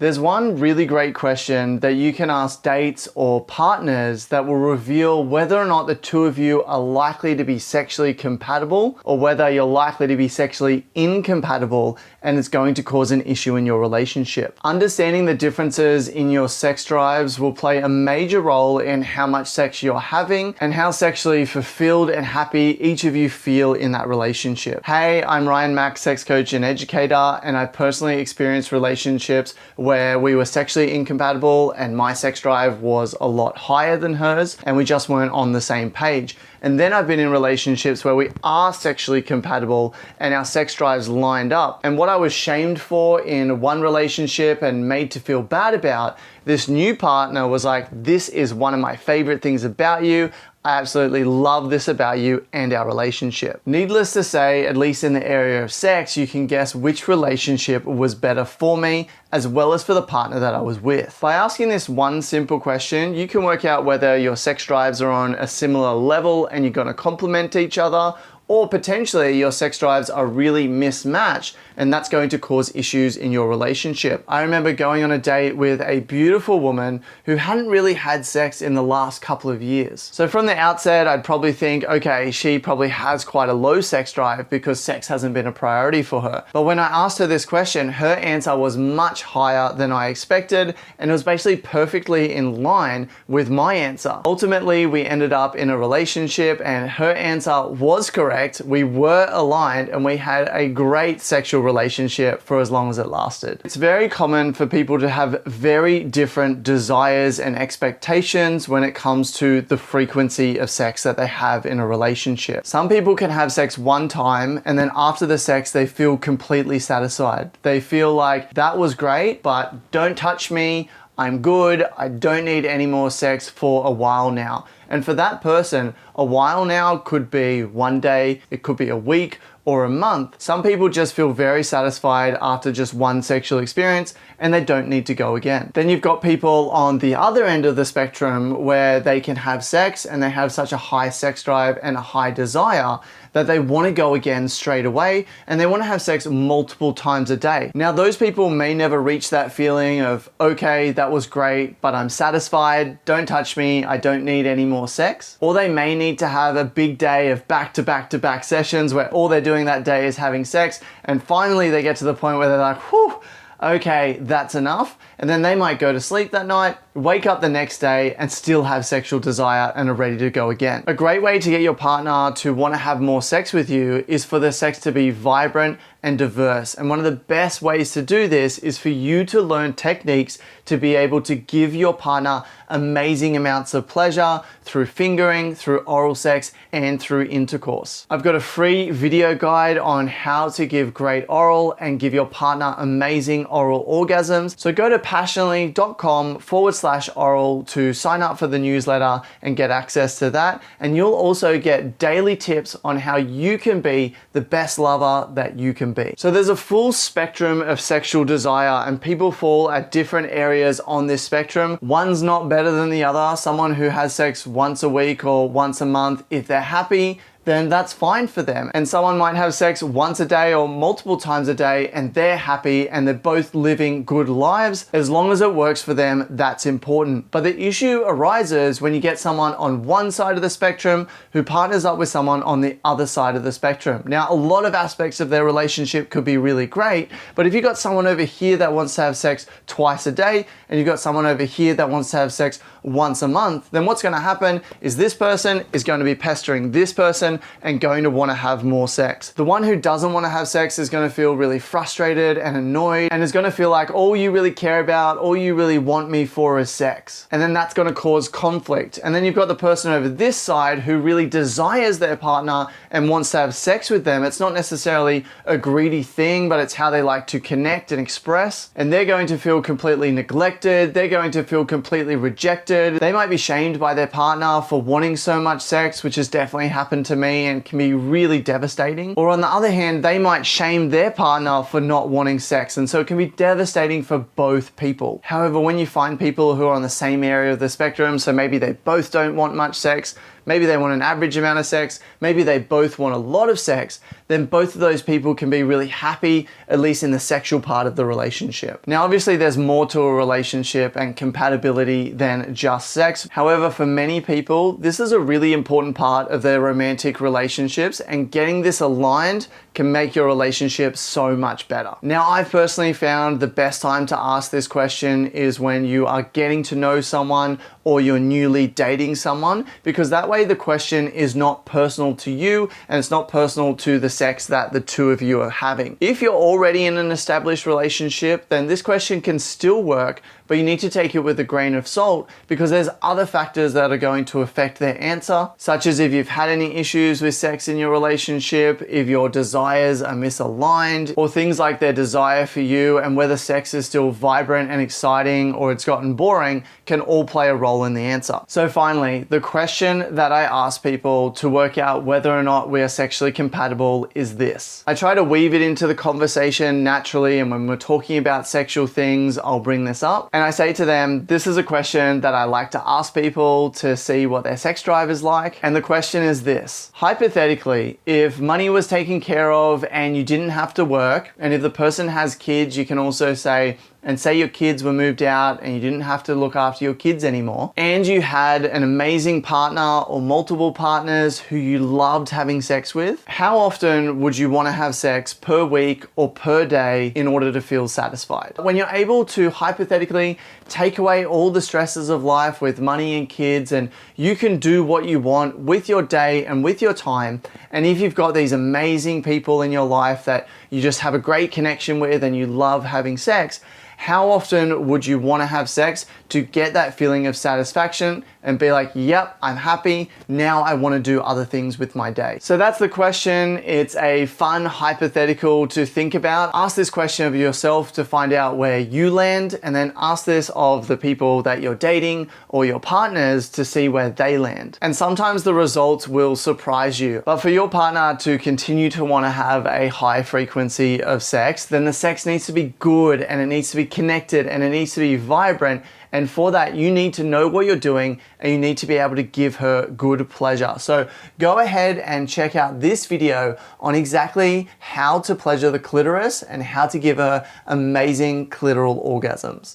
There's one really great question that you can ask dates or partners that will reveal whether or not the two of you are likely to be sexually compatible or whether you're likely to be sexually incompatible and it's going to cause an issue in your relationship. Understanding the differences in your sex drives will play a major role in how much sex you're having and how sexually fulfilled and happy each of you feel in that relationship. Hey, I'm Ryan Mack, sex coach and educator, and I personally experienced relationships where we were sexually incompatible and my sex drive was a lot higher than hers and we just weren't on the same page. And then I've been in relationships where we are sexually compatible and our sex drives lined up. And what I was shamed for in one relationship and made to feel bad about, this new partner was like, this is one of my favorite things about you. I absolutely love this about you and our relationship. Needless to say, at least in the area of sex, you can guess which relationship was better for me as well as for the partner that I was with. By asking this one simple question, you can work out whether your sex drives are on a similar level and you're gonna complement each other, or potentially your sex drives are really mismatched and that's going to cause issues in your relationship. I remember going on a date with a beautiful woman who hadn't really had sex in the last couple of years. So from the outset, I'd probably think, okay, she probably has quite a low sex drive because sex hasn't been a priority for her. But when I asked her this question, her answer was much higher than I expected, and it was basically perfectly in line with my answer. Ultimately, we ended up in a relationship and her answer was correct. We were aligned and we had a great sexual relationship for as long as it lasted. It's very common for people to have very different desires and expectations when it comes to the frequency of sex that they have in a relationship. Some people can have sex one time and then after the sex they feel completely satisfied. They feel like that was great, but don't touch me, I'm good, I don't need any more sex for a while now. And for that person, a while now could be one day, it could be a week or a month. Some people just feel very satisfied after just one sexual experience and they don't need to go again. Then you've got people on the other end of the spectrum where they can have sex and they have such a high sex drive and a high desire that they want to go again straight away and they want to have sex multiple times a day. Now those people may never reach that feeling of, okay, that was great, but I'm satisfied, don't touch me, I don't need any more sex. Or they may need to have a big day of back-to-back-to-back sessions where all they're doing that day is having sex, and finally they get to the point where they're like, whew, okay, that's enough. And then they might go to sleep that night, wake up the next day and still have sexual desire and are ready to go again. A great way to get your partner to want to have more sex with you is for the sex to be vibrant and diverse. And one of the best ways to do this is for you to learn techniques to be able to give your partner amazing amounts of pleasure through fingering, through oral sex, and through intercourse. I've got a free video guide on how to give great oral and give your partner amazing oral orgasms. So go to passionately.com/oral to sign up for the newsletter and get access to that. And you'll also get daily tips on how you can be the best lover that you can be. So there's a full spectrum of sexual desire and people fall at different areas on this spectrum. One's not better than the other. Someone who has sex once a week or once a month, if they're happy, then that's fine for them. And someone might have sex once a day or multiple times a day and they're happy and they're both living good lives. As long as it works for them, that's important. But the issue arises when you get someone on one side of the spectrum who partners up with someone on the other side of the spectrum. Now, a lot of aspects of their relationship could be really great, but if you've got someone over here that wants to have sex twice a day and you've got someone over here that wants to have sex once a month, then what's gonna happen is this person is going to be pestering this person and going to want to have more sex. The one who doesn't want to have sex is going to feel really frustrated and annoyed and is going to feel like all you really care about, all you really want me for is sex. And then that's going to cause conflict. And then you've got the person over this side who really desires their partner and wants to have sex with them. It's not necessarily a greedy thing, but it's how they like to connect and express. And they're going to feel completely neglected. They're going to feel completely rejected. They might be shamed by their partner for wanting so much sex, which has definitely happened to me. me and can be really devastating. Or on the other hand, they might shame their partner for not wanting sex, and so it can be devastating for both people. However, when you find people who are on the same area of the spectrum, so maybe they both don't want much sex, maybe they want an average amount of sex, maybe they both want a lot of sex, then both of those people can be really happy, at least in the sexual part of the relationship. Now, obviously there's more to a relationship and compatibility than just sex. However, for many people, this is a really important part of their romantic relationships, and getting this aligned can make your relationship so much better. Now, I've personally found the best time to ask this question is when you are getting to know someone or you're newly dating someone, because that way the question is not personal to you and it's not personal to the sex that the two of you are having. If you're already in an established relationship, then this question can still work, but you need to take it with a grain of salt because there's other factors that are going to affect their answer, such as if you've had any issues with sex in your relationship, if your desires are misaligned, or things like their desire for you and whether sex is still vibrant and exciting or it's gotten boring can all play a role in the answer. So finally, the question that I ask people to work out whether or not we are sexually compatible is this. I try to weave it into the conversation naturally, and when we're talking about sexual things, I'll bring this up. And I say to them, this is a question that I like to ask people to see what their sex drive is like. And the question is this: hypothetically, if money was taken care of and you didn't have to work, and if the person has kids, you can also say, and say your kids were moved out and you didn't have to look after your kids anymore, and you had an amazing partner or multiple partners who you loved having sex with, how often would you want to have sex per week or per day in order to feel satisfied? When you're able to hypothetically take away all the stresses of life with money and kids, and you can do what you want with your day and with your time, and if you've got these amazing people in your life that you just have a great connection with and you love having sex, how often would you want to have sex to get that feeling of satisfaction and be like, yep, I'm happy, now I want to do other things with my day? So that's the question. It's a fun hypothetical to think about. Ask this question of yourself to find out where you land, and then ask this of the people that you're dating or your partners to see where they land. And sometimes the results will surprise you. But for your partner to continue to want to have a high frequency of sex, then the sex needs to be good and it needs to be connected and it needs to be vibrant. And for that, you need to know what you're doing and you need to be able to give her good pleasure. So go ahead and check out this video on exactly how to pleasure the clitoris and how to give her amazing clitoral orgasms.